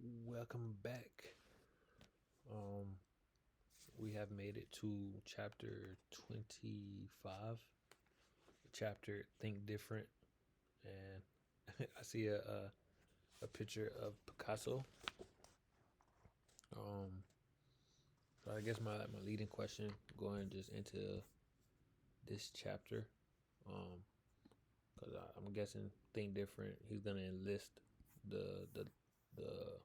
Welcome back. Um, we have made it to chapter 25, chapter Think Different, and I see a picture of Picasso. Um, so I guess my leading question going just into this chapter, because I'm guessing Think Different. He's gonna enlist the the the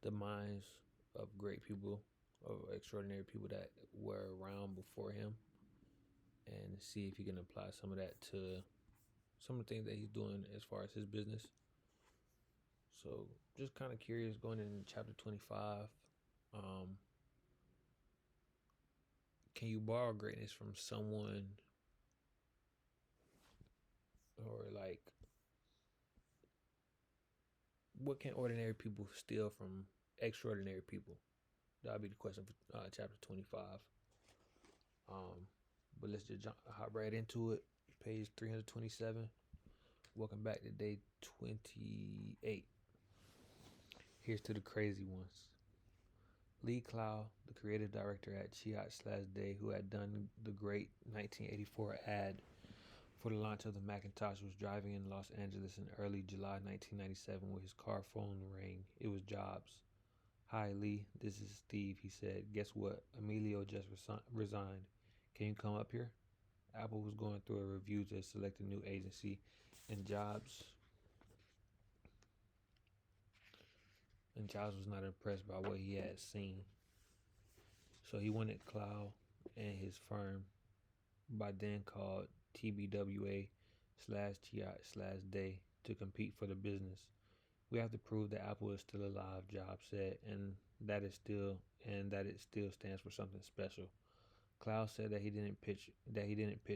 the minds of great people, of extraordinary people that were around before him, and see if he can apply some of that to some of the things that he's doing as far as his business. So just kind of curious going into chapter 25. Um, can you borrow greatness from someone, or like what can ordinary people steal from extraordinary people? That'll be the question for chapter 25. Um, but let's just hop right into it. Page 327. Welcome back to day 28. Here's to the crazy ones. Lee Clow, the creative director at Chiat/Day, who had done the great 1984 ad for the launch of the Macintosh, was driving in Los Angeles in early July 1997 when his car phone rang. It was Jobs. "Hi, Lee. This is Steve," he said. "Guess what? Emilio just resigned. Can you come up here?" Apple was going through a review to select a new agency, and Jobs was not impressed by what he had seen. So he wanted Clow and his firm, by then called TBWA/Chiat/Day, to compete for the business. "We have to prove that Apple is still alive," Jobs said, and that it still stands for something special. Clow said that he didn't pitch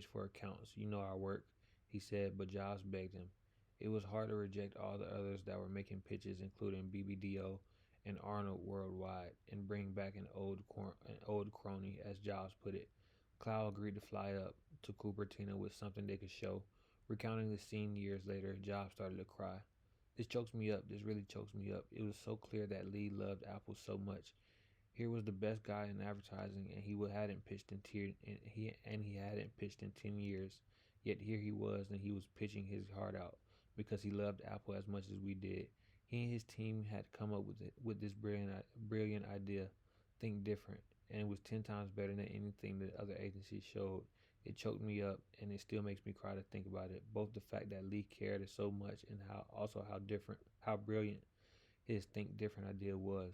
for accounts. "You know our work," he said, but Jobs begged him. It was hard to reject all the others that were making pitches, including BBDO and Arnold Worldwide, and bring back an old crony, as Jobs put it. Clow agreed to fly up to Cupertino with something they could show. Recounting the scene years later, Jobs started to cry. "This chokes me up. This really chokes me up. It was so clear that Lee loved Apple so much. Here was the best guy in advertising, and he hadn't pitched in he hadn't pitched in 10 years. Yet here he was, and he was pitching his heart out because he loved Apple as much as we did. He and his team had come up with this brilliant idea, Think Different, and it was 10 times better than anything that other agencies showed. It choked me up, and it still makes me cry to think about it. Both the fact that Lee cared so much, and how brilliant his Think Different idea was.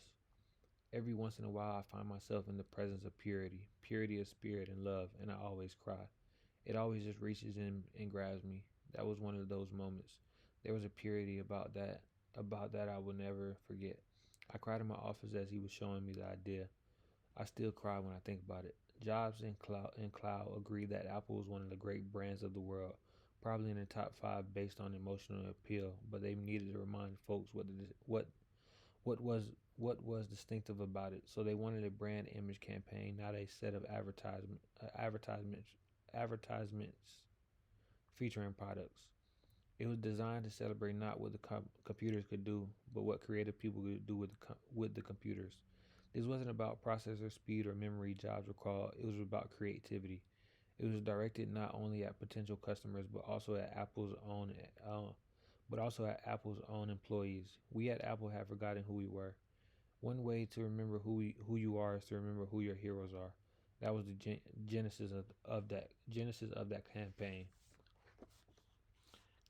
Every once in a while, I find myself in the presence of purity of spirit and love, and I always cry. It always just reaches in and grabs me. That was one of those moments. There was a purity about that I will never forget. I cried in my office as he was showing me the idea. I still cry when I think about it." Jobs and Cloud agreed that Apple was one of the great brands of the world, probably in the top five based on emotional appeal, but they needed to remind folks what was distinctive about it. So they wanted a brand image campaign, not a set of advertisements featuring products. It was designed to celebrate not what the computers could do, but what creative people could do with the computers. This wasn't about processor speed or memory, Jobs recalled. It was about creativity. It was directed not only at potential customers, but also at Apple's own employees. We at Apple have forgotten who we were. One way to remember who you are is to remember who your heroes are. That was the genesis of that campaign.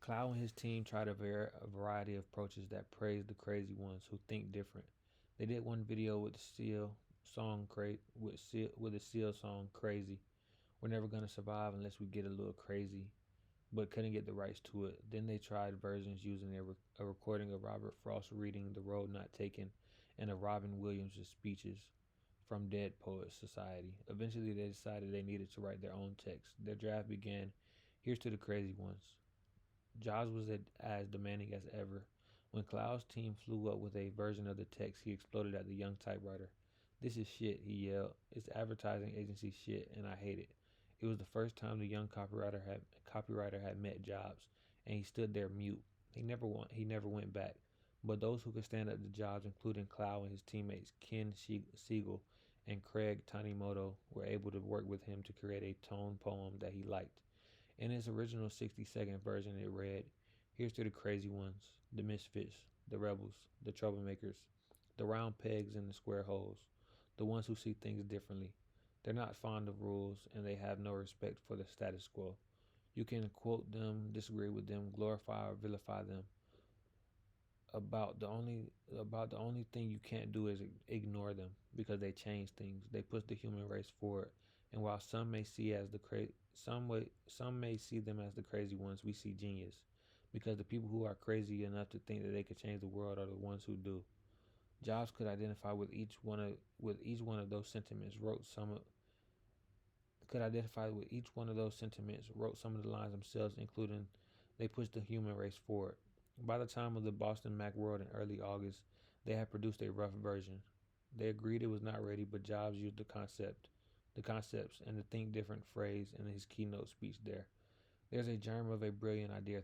Cloud and his team tried a variety of approaches that praised the crazy ones who think different. They did one video with the Seal song "Crazy." "We're never gonna survive unless we get a little crazy," but couldn't get the rights to it. Then they tried versions using a recording of Robert Frost reading "The Road Not Taken" and of Robin Williams' speeches from Dead Poets Society. Eventually, they decided they needed to write their own text. Their draft began. Here's to the crazy ones. Jobs was as demanding as ever. When Cloud's team flew up with a version of the text, he exploded at the young typewriter. "This is shit," he yelled. "It's advertising agency shit, and I hate it." It was the first time the young copywriter had met Jobs, and he stood there mute. He never went back. But those who could stand up to Jobs, including Clow and his teammates Ken Siegel and Craig Tanimoto, were able to work with him to create a tone poem that he liked. In its original 60-second version, it read, "Here's to the crazy ones, the misfits, the rebels, the troublemakers, the round pegs in the square holes, the ones who see things differently. They're not fond of rules, and they have no respect for the status quo. You can quote them, disagree with them, glorify or vilify them. About the only thing you can't do is ignore them because they change things. They push the human race forward. And while some may see them as the crazy ones, we see genius. Because the people who are crazy enough to think that they could change the world are the ones who do." Jobs could identify with each one of those sentiments. Wrote some of the lines themselves, including, "They pushed the human race forward." By the time of the Boston Macworld in early August, they had produced a rough version. They agreed it was not ready, but Jobs used the concepts, and the "think different" phrase in his keynote speech there. "There's a germ of a brilliant idea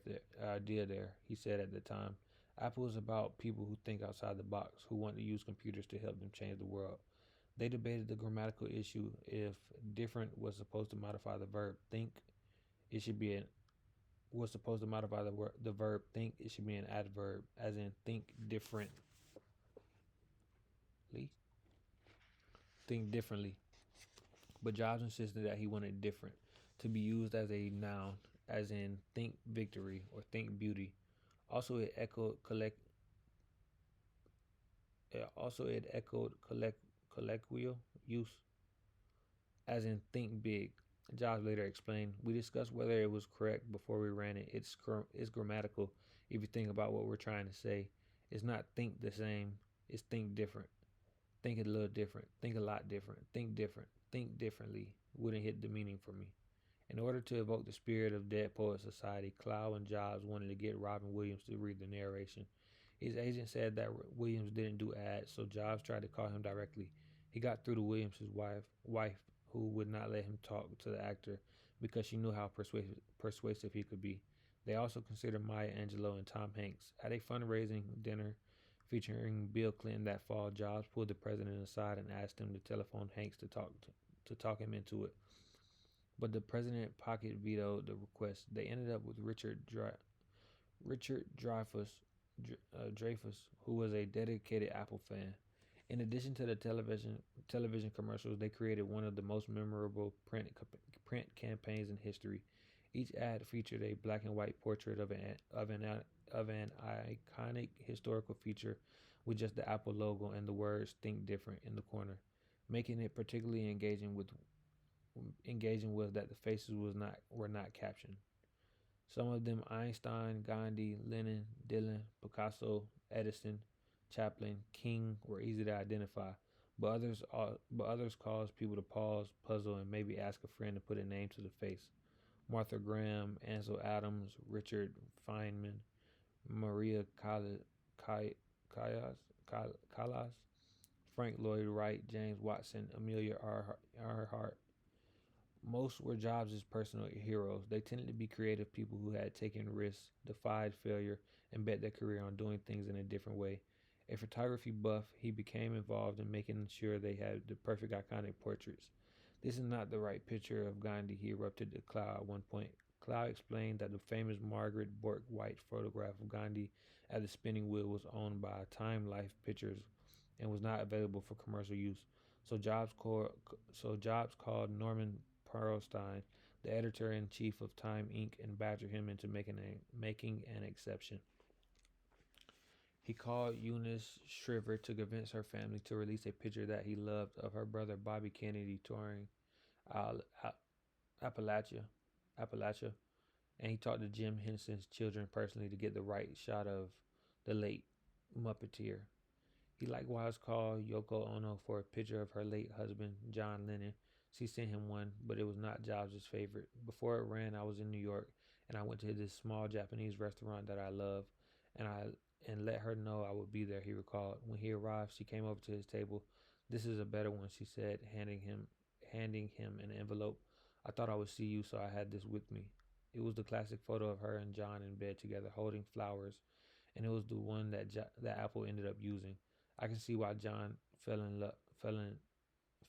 there," he said at the time. "Apple is about people who think outside the box, who want to use computers to help them change the world." They debated the grammatical issue. If "different" was supposed to modify the verb think, it should be an was supposed to modify the verb think, it should be an adverb, as in think differently. But Jobs insisted that he wanted "different" to be used as a noun, as in think victory or think beauty. Also, it echoed colloquial use, as in think big. Jobs later explained, "We discussed whether it was correct before we ran it. It's grammatical if you think about what we're trying to say. It's not think the same, it's think different. Think it a little different, think a lot different, think differently wouldn't hit the meaning for me." In order to evoke the spirit of Dead Poets Society, Clow and Jobs wanted to get Robin Williams to read the narration. His agent said that Williams didn't do ads, so Jobs tried to call him directly. He got through to Williams' wife, who would not let him talk to the actor because she knew how persuasive he could be. They also considered Maya Angelou and Tom Hanks. At a fundraising dinner featuring Bill Clinton that fall, Jobs pulled the president aside and asked him to telephone Hanks to talk him into it. But the president pocket vetoed the request. They ended up with Richard Dreyfuss, who was a dedicated Apple fan. In addition to the television commercials, they created one of the most memorable print campaigns in history. Each ad featured a black and white portrait of an iconic historical feature with just the Apple logo and the words "Think Different" in the corner. Making it particularly engaging was that the faces were not captioned. Some of them, Einstein, Gandhi, Lenin, Dylan, Picasso, Edison, Chaplin, King, were easy to identify, but others caused people to pause, puzzle, and maybe ask a friend to put a name to the face. Martha Graham, Ansel Adams, Richard Feynman, Maria Callas, Frank Lloyd Wright, James Watson, Amelia Earhart. Most were Jobs' personal heroes. They tended to be creative people who had taken risks, defied failure, and bet their career on doing things in a different way. A photography buff, he became involved in making sure they had the perfect iconic portraits. "This is not the right picture of Gandhi," he erupted to Clow at one point. Clow explained that the famous Margaret Bourke-White photograph of Gandhi at the spinning wheel was owned by Time Life Pictures and was not available for commercial use. So Jobs called Norman Pearlstein, the editor-in-chief of Time Inc., and badgered him into making an exception. He called Eunice Shriver to convince her family to release a picture that he loved of her brother Bobby Kennedy touring Appalachia, Appalachia, and he talked to Jim Henson's children personally to get the right shot of the late Muppeteer. He likewise called Yoko Ono for a picture of her late husband, John Lennon. She sent him one, but it was not Jobs' favorite. "Before it ran, I was in New York, and I went to this small Japanese restaurant that I love, and I and let her know I would be there," he recalled. When he arrived, she came over to his table. "This is a better one," she said, handing him an envelope. "I thought I would see you, so I had this with me." It was the classic photo of her and John in bed together, holding flowers and it was the one that Apple ended up using. I can see why John fell in love fell in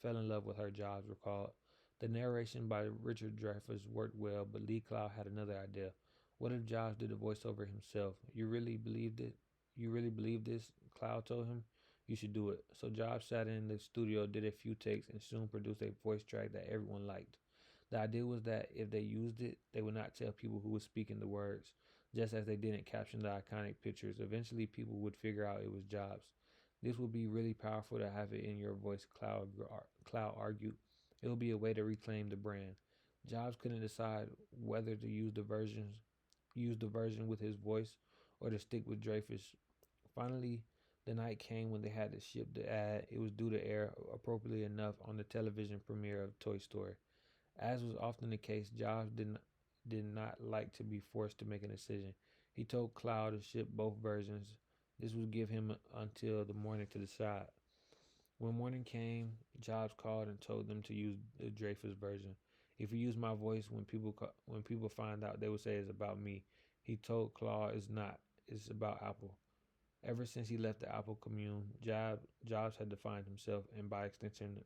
fell in love with her. Jobs recalled. The narration by Richard Dreyfuss worked well, but Lee Clow had another idea. What if Jobs did the voiceover himself? You really believed it? You really believe this? Clow told him. You should do it. So Jobs sat in the studio, did a few takes, and soon produced a voice track that everyone liked. The idea was that if they used it, they would not tell people who was speaking the words, just as they didn't caption the iconic pictures. Eventually, people would figure out it was Jobs. This would be really powerful to have it in your voice, Cloud argued. It would be a way to reclaim the brand. Jobs couldn't decide whether to use the version with his voice or to stick with Dreyfus. Finally, the night came when they had to ship the ad. It was due to air appropriately enough on the television premiere of Toy Story. As was often the case, Jobs did not like to be forced to make a decision. He told Cloud to ship both versions. This would give him until the morning to decide. When morning came, Jobs called and told them to use the Dreyfus version. If you use my voice when people find out, they will say it's about me. He told Claude it's not. It's about Apple. Ever since he left the Apple commune, Jobs had defined himself and by extension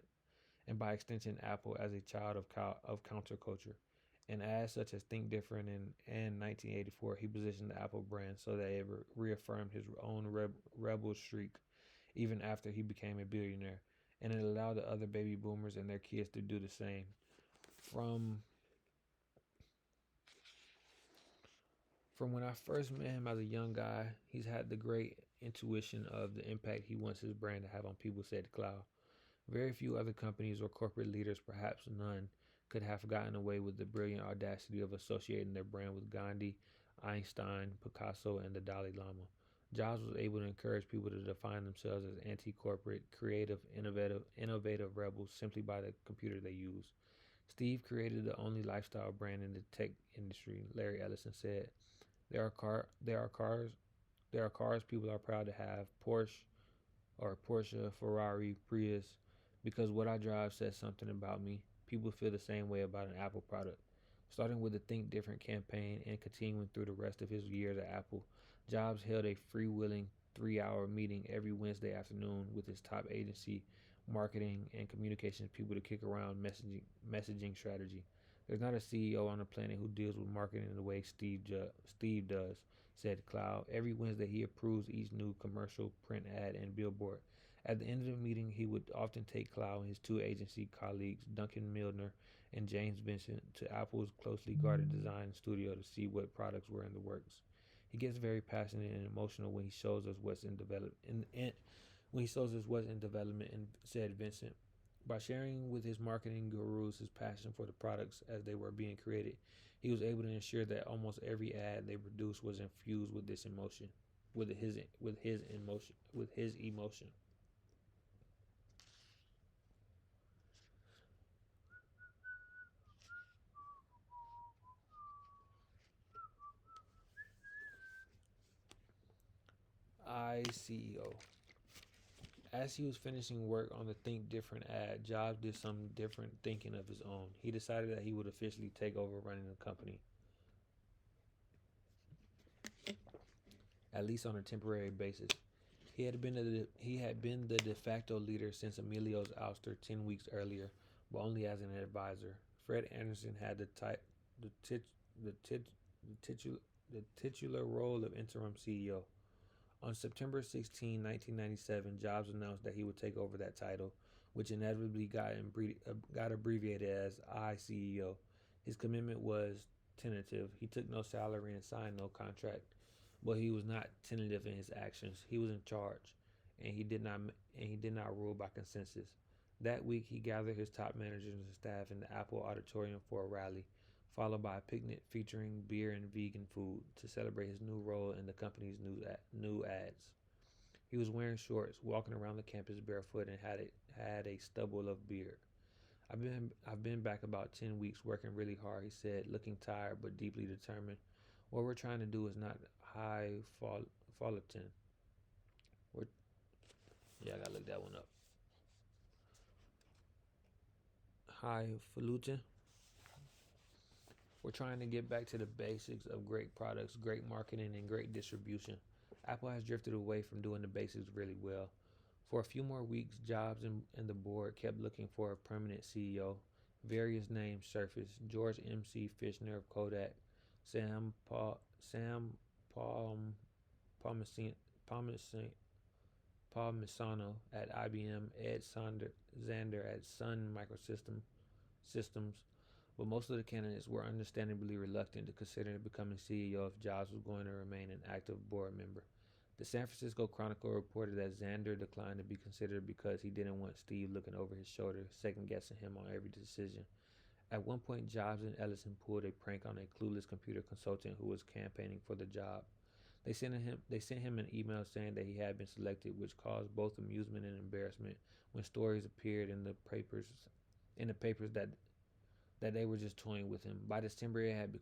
Apple as a child of counterculture. And as such as Think Different in 1984, he positioned the Apple brand so that it reaffirmed his own rebel streak even after he became a billionaire, and it allowed the other baby boomers and their kids to do the same. From from when I first met him as a young guy, he's had the great intuition of the impact he wants his brand to have on people, said Cloud. Very few other companies or corporate leaders, perhaps none, could have gotten away with the brilliant audacity of associating their brand with Gandhi, Einstein, Picasso, and the Dalai Lama. Jobs was able to encourage people to define themselves as anti-corporate, creative, innovative rebels simply by the computer they use. Steve created the only lifestyle brand in the tech industry, Larry Ellison said. There are cars people are proud to have, Porsche, Ferrari, Prius, because what I drive says something about me. People feel the same way about an Apple product. Starting with the Think Different campaign and continuing through the rest of his years at Apple, Jobs held a freewheeling 3 hour meeting every Wednesday afternoon with his top agency, marketing, and communications people to kick around messaging strategy. There's not a CEO on the planet who deals with marketing the way Steve does, said Cloud. Every Wednesday, he approves each new commercial, print ad, and billboard. At the end of the meeting, he would often take Cloud and his two agency colleagues, Duncan Milner and James Vincent, to Apple's closely guarded design studio to see what products were in the works. He gets very passionate and emotional when he shows us what's in development. When he shows us what's in development, and said Vincent. By sharing with his marketing gurus his passion for the products as they were being created, he was able to ensure that almost every ad they produced was infused with this emotion, with his emotion. ICEO. As he was finishing work on the Think Different ad, Jobs did some different thinking of his own. He decided that he would officially take over running the company, at least on a temporary basis. He had been the de facto leader since Emilio's ouster 10 weeks earlier, but only as an advisor. Fred Anderson had the tit, the tit, the titul, the titular role of interim CEO. On September 16, 1997, Jobs announced that he would take over that title, which inevitably got abbreviated as ICEO. His commitment was tentative. He took no salary and signed no contract, but he was not tentative in his actions. He was in charge, and he did not rule by consensus. That week, he gathered his top managers and staff in the Apple Auditorium for a rally, followed by a picnic featuring beer and vegan food to celebrate his new role in the company's new ads. He was wearing shorts, walking around the campus barefoot, and had a stubble of beard. I've been back about 10 weeks working really hard, he said, looking tired but deeply determined. What we're trying to do is not high falutin. We're Yeah, I gotta look that one up. Highfalutin. We're trying to get back to the basics of great products, great marketing, and great distribution. Apple has drifted away from doing the basics really well. For a few more weeks, Jobs and the board kept looking for a permanent CEO. Various names surfaced: George M.C. Fishner of Kodak, Sam Palm, Palmisano at IBM, Zander at Sun Systems, but most of the candidates were understandably reluctant to consider becoming CEO if Jobs was going to remain an active board member. The San Francisco Chronicle reported that Zander declined to be considered because he didn't want Steve looking over his shoulder, second guessing him on every decision. At one point, Jobs and Ellison pulled a prank on a clueless computer consultant who was campaigning for the job. They sent him an email saying that he had been selected, which caused both amusement and embarrassment when stories appeared in the papers that they were just toying with him. By December it had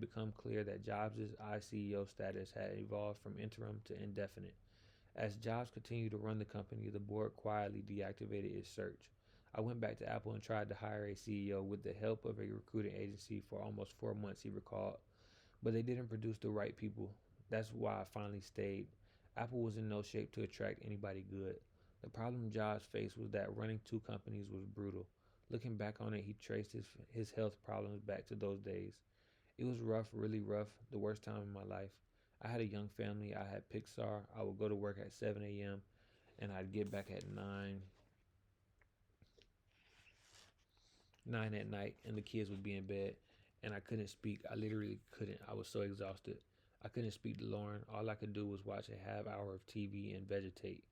become clear that Jobs' ICEO status had evolved from interim to indefinite. As Jobs continued to run the company, the board quietly deactivated its search. I went back to Apple and tried to hire a CEO with the help of a recruiting agency for almost 4 months, he recalled, but they didn't produce the right people. That's why I finally stayed. Apple was in no shape to attract anybody good. The problem Jobs faced was that running two companies was brutal. Looking back on it, he traced his health problems back to those days. It was rough, really rough, the worst time in my life. I had a young family. I had Pixar. I would go to work at 7 a.m. and I'd get back at 9 at night, and the kids would be in bed, and I couldn't speak. I literally couldn't. I was so exhausted. I couldn't speak to Lauren. All I could do was watch a half hour of TV and vegetate.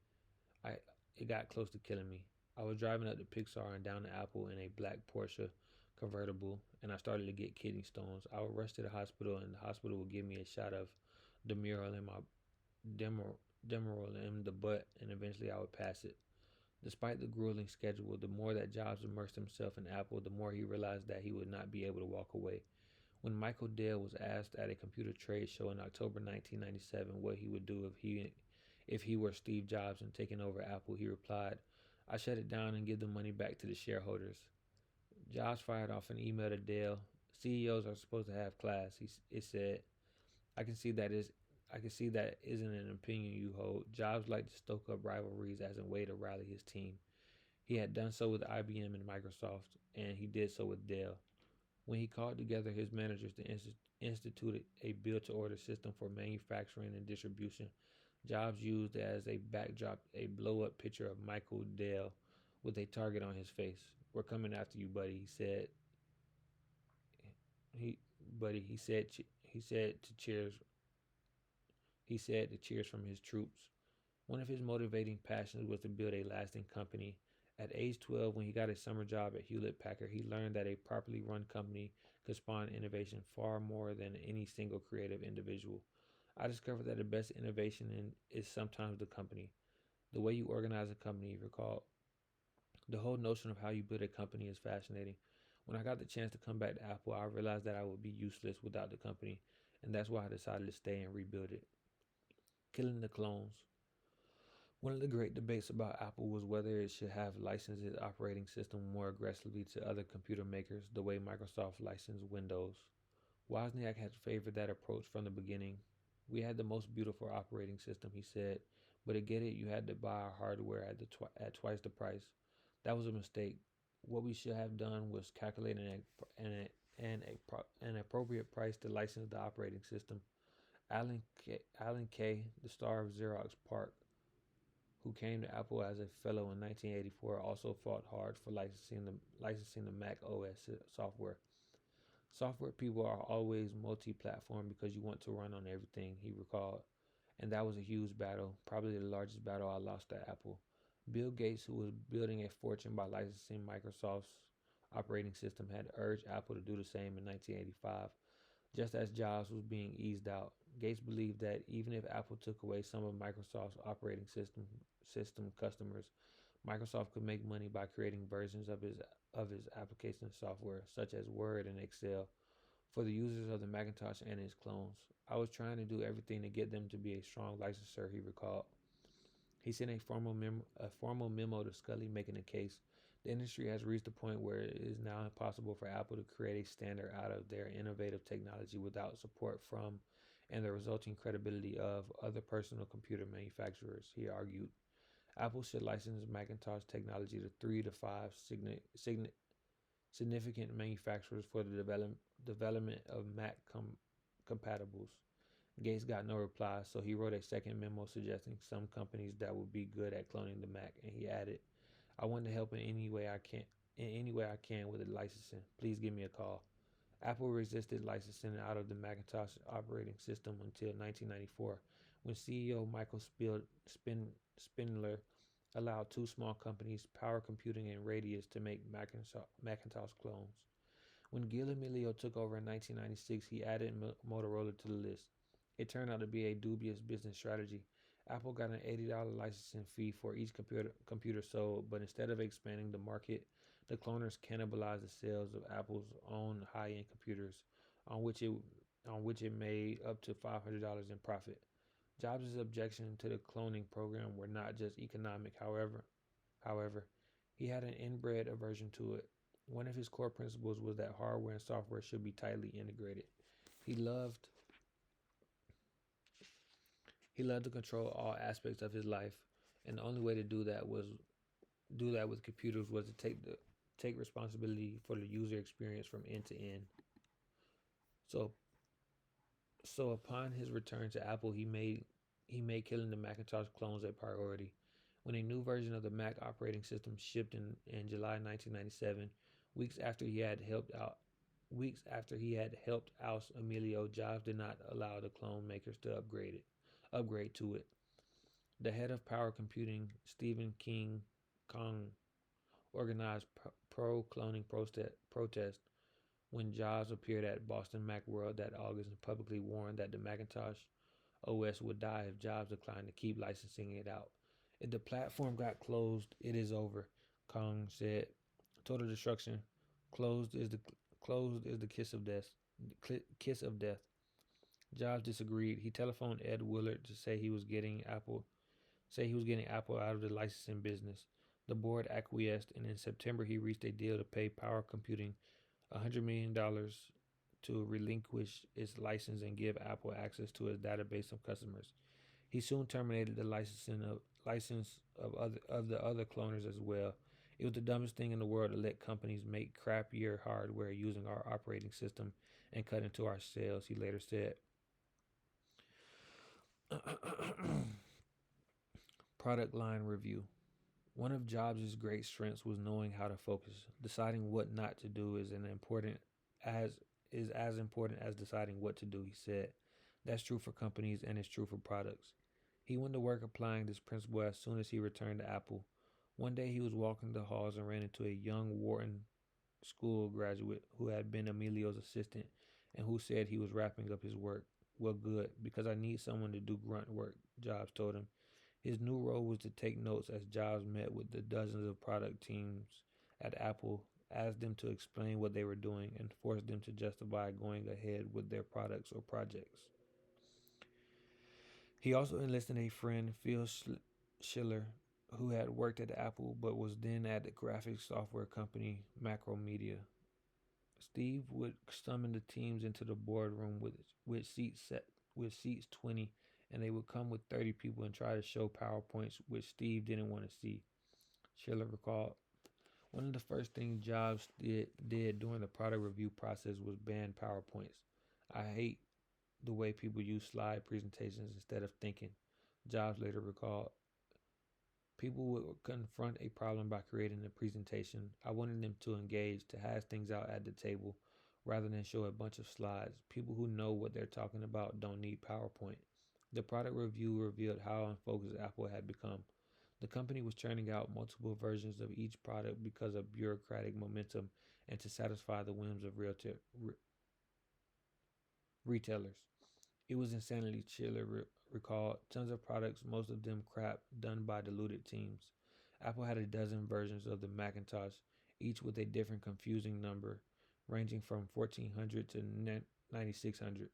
I It got close to killing me. I was driving up to Pixar and down to Apple in a black Porsche convertible, and I started to get kidney stones. I would rush to the hospital, and the hospital would give me a shot of Demerol in my Demerol in the butt, and eventually I would pass it. Despite the grueling schedule, the more that Jobs immersed himself in Apple, the more he realized that he would not be able to walk away. When Michael Dell was asked at a computer trade show in October 1997 what he would do if he were Steve Jobs and taking over Apple, he replied, "I shut it down and give the money back to the shareholders." Jobs fired off an email to Dell. CEOs are supposed to have class, it said. I can see that is I can see that isn't an opinion you hold. Jobs liked to stoke up rivalries as a way to rally his team. He had done so with IBM and Microsoft, and he did so with Dell. When he called together his managers to institute a build to order system for manufacturing and distribution, Jobs used as a backdrop a blow up picture of Michael Dell with a target on his face. "We're coming after you, buddy," he said. He buddy he said to cheers from his troops. One of his motivating passions was to build a lasting company. At age 12, when he got a summer job at Hewlett Packard, he learned that a properly run company could spawn innovation far more than any single creative individual. I discovered that the best is sometimes the company. The way you organize a company, recall. The whole notion of how you build a company is fascinating. When I got the chance to come back to Apple, I realized that I would be useless without the company, and that's why I decided to stay and rebuild it. Killing the clones. One of the great debates about Apple was whether it should have licensed its operating system more aggressively to other computer makers, the way Microsoft licensed Windows. Wozniak had favored that approach from the beginning. "We had the most beautiful operating system," he said, "but to get it, you had to buy our hardware at twice the price. That was a mistake. What we should have done was calculate an appropriate price to license the operating system." Alan Kay, the star of Xerox PARC, who came to Apple as a fellow in 1984, also fought hard for licensing the Mac OS software. "Software people are always multi-platform because you want to run on everything," he recalled. "And that was a huge battle, probably the largest battle I lost at Apple." Bill Gates, who was building a fortune by licensing Microsoft's operating system, had urged Apple to do the same in 1985, just as Jobs was being eased out. Gates believed that even if Apple took away some of Microsoft's operating system customers, Microsoft could make money by creating versions of his application software, such as Word and Excel, for the users of the Macintosh and its clones. "I was trying to do everything to get them to be a strong licensor," he recalled. He sent a formal memo to Scully making a case. "The industry has reached a point where it is now impossible for Apple to create a standard out of their innovative technology without support from and the resulting credibility of other personal computer manufacturers, he argued. Apple should license Macintosh technology to 3 to 5 significant manufacturers for the development of Mac compatibles. Gates got no reply, so he wrote a second memo suggesting some companies that would be good at cloning the Mac, and he added, "I want to help in any way I can, with the licensing. Please give me a call." Apple resisted licensing out of the Macintosh operating system until 1994, when CEO Michael Spindler allowed two small companies, Power Computing and Radius, to make Macintosh clones. When Gil Amelio took over in 1996, he added Motorola to the list. It turned out to be a dubious business strategy. Apple got an $80 licensing fee for each computer sold, but instead of expanding the market, the cloners cannibalized the sales of Apple's own high-end computers, on which it made up to $500 in profit. Jobs' objections to the cloning program were not just economic, however, he had an inbred aversion to it. One of his core principles was that hardware and software should be tightly integrated. He loved he loved to control all aspects of his life, and the only way to do that with computers was to take responsibility for the user experience from end to end. So so upon his return to Apple, he made killing the Macintosh clones a priority. When a new version of the Mac operating system shipped in July 1997, weeks after he had helped out weeks after he had helped oust Emilio, Jobs did not allow the clone makers to upgrade to it. The head of power computing, Stephen King Kong, organized pro cloning protest when Jobs appeared at Boston Macworld that August and publicly warned that the Macintosh OS would die if Jobs declined to keep licensing it out. If the platform got closed, it is over, Kong said. Total destruction. Closed is the closed is the kiss of death. Jobs disagreed. He telephoned Ed Willard to say he was getting Apple out of the licensing business. The board acquiesced, and in September he reached a deal to pay Power Computing $100 million to relinquish its license and give Apple access to its database of customers. He soon terminated the license of the other cloners as well. It was the dumbest thing in the world to let companies make crappier hardware using our operating system and cut into our sales, he later said. Product line review. One of Jobs' great strengths was knowing how to focus. Deciding what not to do as as important as deciding what to do, he said. That's true for companies and it's true for products. He went to work applying this principle as soon as he returned to Apple. One day he was walking the halls and ran into a young Wharton School graduate who had been Emilio's assistant and who said he was wrapping up his work. Well, good, because I need someone to do grunt work, Jobs told him. His new role was to take notes as Jobs met with the dozens of product teams at Apple, asked them to explain what they were doing, and forced them to justify going ahead with their products or projects. He also enlisted a friend, Phil Schiller, who had worked at Apple but was then at the graphics software company Macromedia. Steve would summon the teams into the boardroom with seats 20, and they would come with 30 people and try to show PowerPoints which Steve didn't want to see. Schiller recalled. One of the first things Jobs did during the product review process was ban PowerPoints. I hate the way people use slide presentations instead of thinking, Jobs later recalled. People would confront a problem by creating a presentation. I wanted them to engage, to hash things out at the table, rather than show a bunch of slides. People who know what they're talking about don't need PowerPoint. The product review revealed how unfocused Apple had become. The company was churning out multiple versions of each product because of bureaucratic momentum and to satisfy the whims of retailers. It was insanity, Schiller recalled. Tons of products, most of them crap, done by deluded teams. Apple had a dozen versions of the Macintosh, each with a different confusing number, ranging from 1400 to 9600.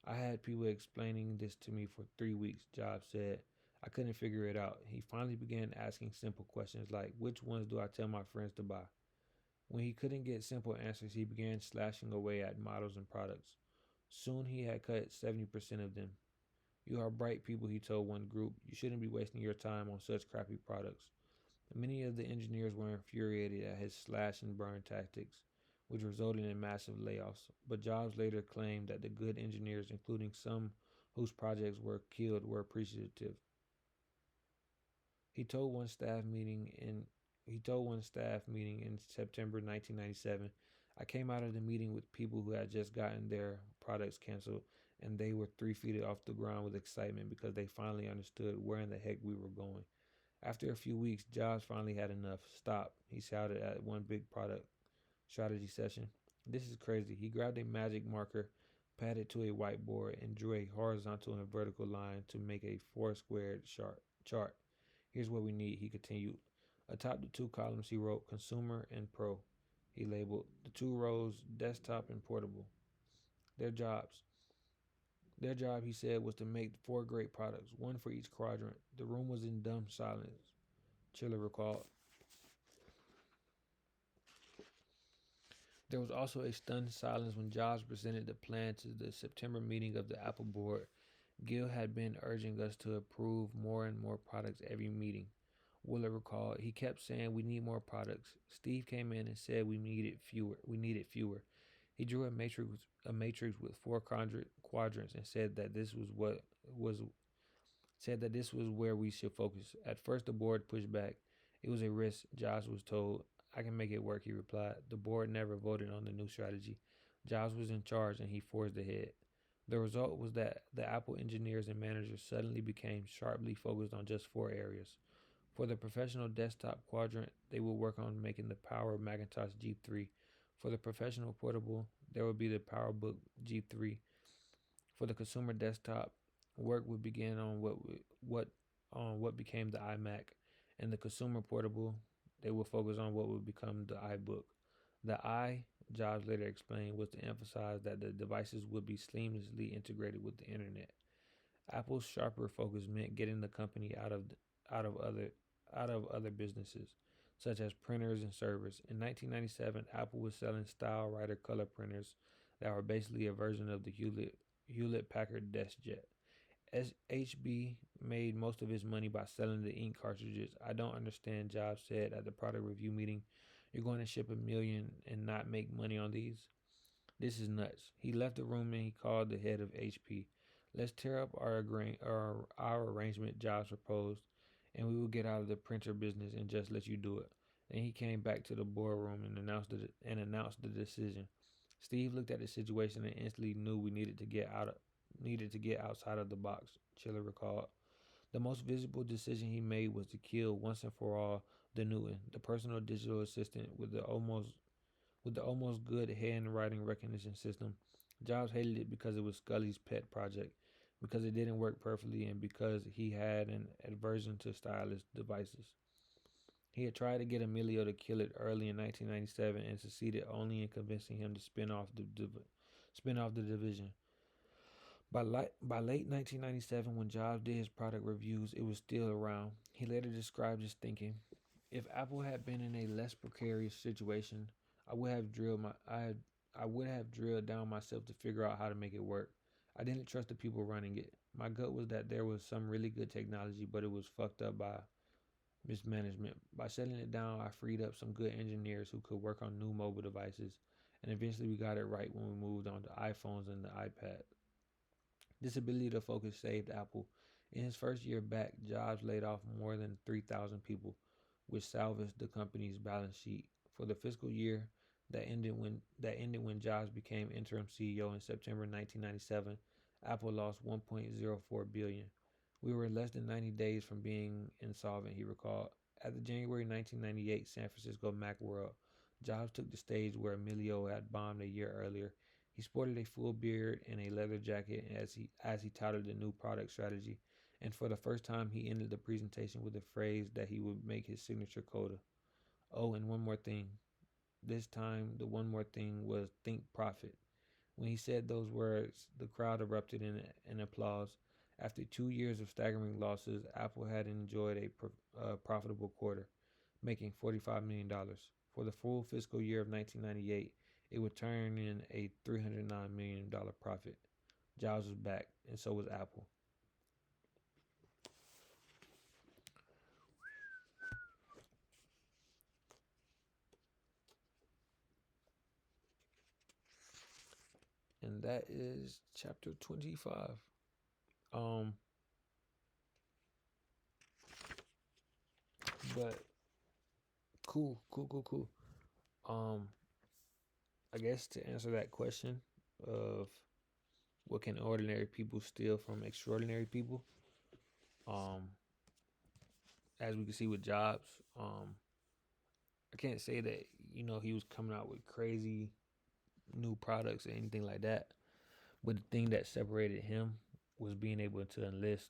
I had people explaining this to me for 3 weeks, Jobs said. I couldn't figure it out. He finally began asking simple questions like, which ones do I tell my friends to buy? When he couldn't get simple answers, he began slashing away at models and products. Soon he had cut 70% of them. You are bright people, he told one group. You shouldn't be wasting your time on such crappy products. Many of the engineers were infuriated at his slash and burn tactics, which resulted in massive layoffs. But Jobs later claimed that the good engineers, including some whose projects were killed, were appreciative. He told one staff meeting in he told one staff meeting in September 1997, I came out of the meeting with people who had just gotten their products canceled and they were 3 feet off the ground with excitement because they finally understood where in the heck we were going. After a few weeks, Jobs finally had enough. Stop, he shouted at one big product strategy session. This is crazy. He grabbed a magic marker, patted to a whiteboard, and drew a horizontal and vertical line to make a four squared chart. Here's what we need, he continued. Atop the two columns, he wrote Consumer and Pro. He labeled the two rows Desktop and Portable. Their jobs. Their job, he said, was to make four great products, one for each quadrant. The room was in dumb silence, Chiller recalled. There was also a stunned silence when Jobs presented the plan to the September meeting of the Apple board. Gil had been urging us to approve more and more products every meeting. Willard recalled, he kept saying we need more products. Steve came in and said we needed fewer. We needed fewer. He drew a matrix with four quadrants and said that this was where we should focus. At first the board pushed back. It was a risk, Jobs was told. I can make it work, he replied. The board never voted on the new strategy. Jobs was in charge and he forged ahead. The result was that the Apple engineers and managers suddenly became sharply focused on just four areas. For the professional desktop quadrant, they would work on making the Power Macintosh G3. For the professional portable, there would be the PowerBook G3. For the consumer desktop, work would begin on what became the iMac, and the consumer portable, they would focus on what would become the iBook. The I, Jobs later explained, was to emphasize that the devices would be seamlessly integrated with the internet. Apple's sharper focus meant getting the company out of other out of other businesses, such as printers and servers. In 1997, Apple was selling Style Writer color printers that were basically a version of the Hewlett Packard DeskJet. HB made most of his money by selling the ink cartridges. I don't understand, Jobs said at the product review meeting. You're going to ship 1 million and not make money on these? This is nuts. He left the room and he called the head of HP. Let's tear up our arrangement, Jobs proposed, and we will get out of the printer business and just let you do it. Then he came back to the boardroom and announced the decision. Steve looked at the situation and instantly knew we needed to get outside of the box, Chiller recalled. The most visible decision he made was to kill once and for all the Newton, the personal digital assistant with the almost good handwriting recognition system. Jobs hated it because it was Scully's pet project, because it didn't work perfectly, and because he had an aversion to stylus devices. He had tried to get Emilio to kill it early in 1997 and succeeded only in convincing him to spin off the division. By late 1997, when Jobs did his product reviews, it was still around. He later described his thinking. If Apple had been in a less precarious situation, I would have drilled my I would have drilled down myself to figure out how to make it work. I didn't trust the people running it. My gut was that there was some really good technology, but it was fucked up by mismanagement. By shutting it down, I freed up some good engineers who could work on new mobile devices, and eventually we got it right when we moved on to iPhones and the iPad. This ability to focus saved Apple. In his first year back, Jobs laid off more than 3,000 people, which salvaged the company's balance sheet. For the fiscal year that ended when Jobs became interim CEO in September 1997, Apple lost 1.04 billion. We were less than 90 days from being insolvent, he recalled. At the January 1998 San Francisco Macworld, Jobs took the stage where Emilio had bombed a year earlier. He sported a full beard and a leather jacket as he touted the new product strategy, and for the first time he ended the presentation with a phrase that he would make his signature coda. Oh, and one more thing. This time, the one more thing was think profit. When he said those words, the crowd erupted in applause. After 2 years of staggering losses, Apple had enjoyed a profitable quarter, making $45 million. For the full fiscal year of 1998, It would turn in a $309 million profit. Jobs was back, and so was Apple. And that is chapter 25. Um, but cool. Um, I guess to answer that question of what can ordinary people steal from extraordinary people, um, as we can see with Jobs, I can't say that he was coming out with crazy new products or anything like that. But the thing that separated him was being able to enlist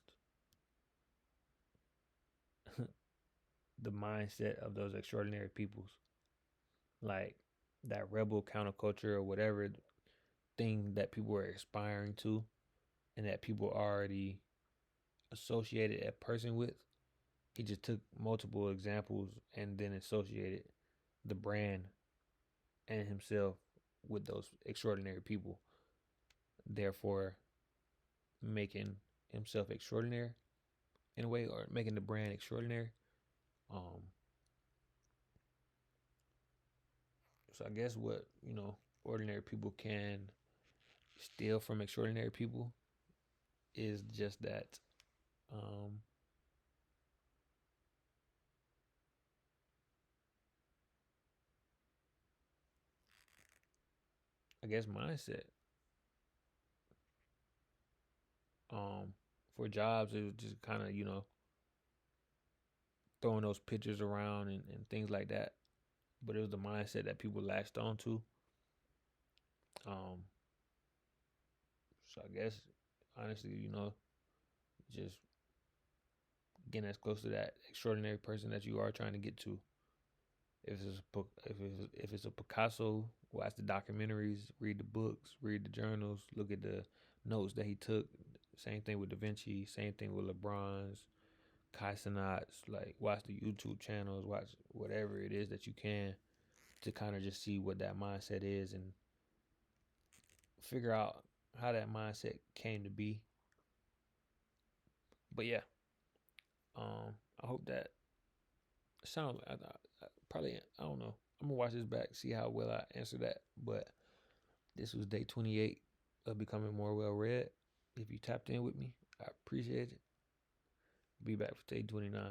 the mindset of those extraordinary peoples, like that rebel counterculture or whatever thing that people were aspiring to, and that people already associated a person with. He just took multiple examples and then associated the brand and himself with those extraordinary people, therefore making himself extraordinary in a way, or making the brand extraordinary. Um, so I guess what ordinary people can steal from extraordinary people is just that. Um, I guess mindset. For Jobs, it was just kind of throwing those pictures around and things like that. But it was the mindset that people latched onto. Um, so I guess honestly, just getting as close to that extraordinary person that you are trying to get to. If it's a Picasso, watch the documentaries, read the books, read the journals, look at the notes that he took. Same thing with Da Vinci. Same thing with LeBron's, Kai Cenat's. Like watch the YouTube channels, watch whatever it is that you can to kind of just see what that mindset is and figure out how that mindset came to be. But yeah, I hope that sounds. Probably I don't know. I'm gonna watch this back, see how well I answer that. But this was day 28 of becoming more well read. If you tapped in with me, I appreciate it. Be back for day 29.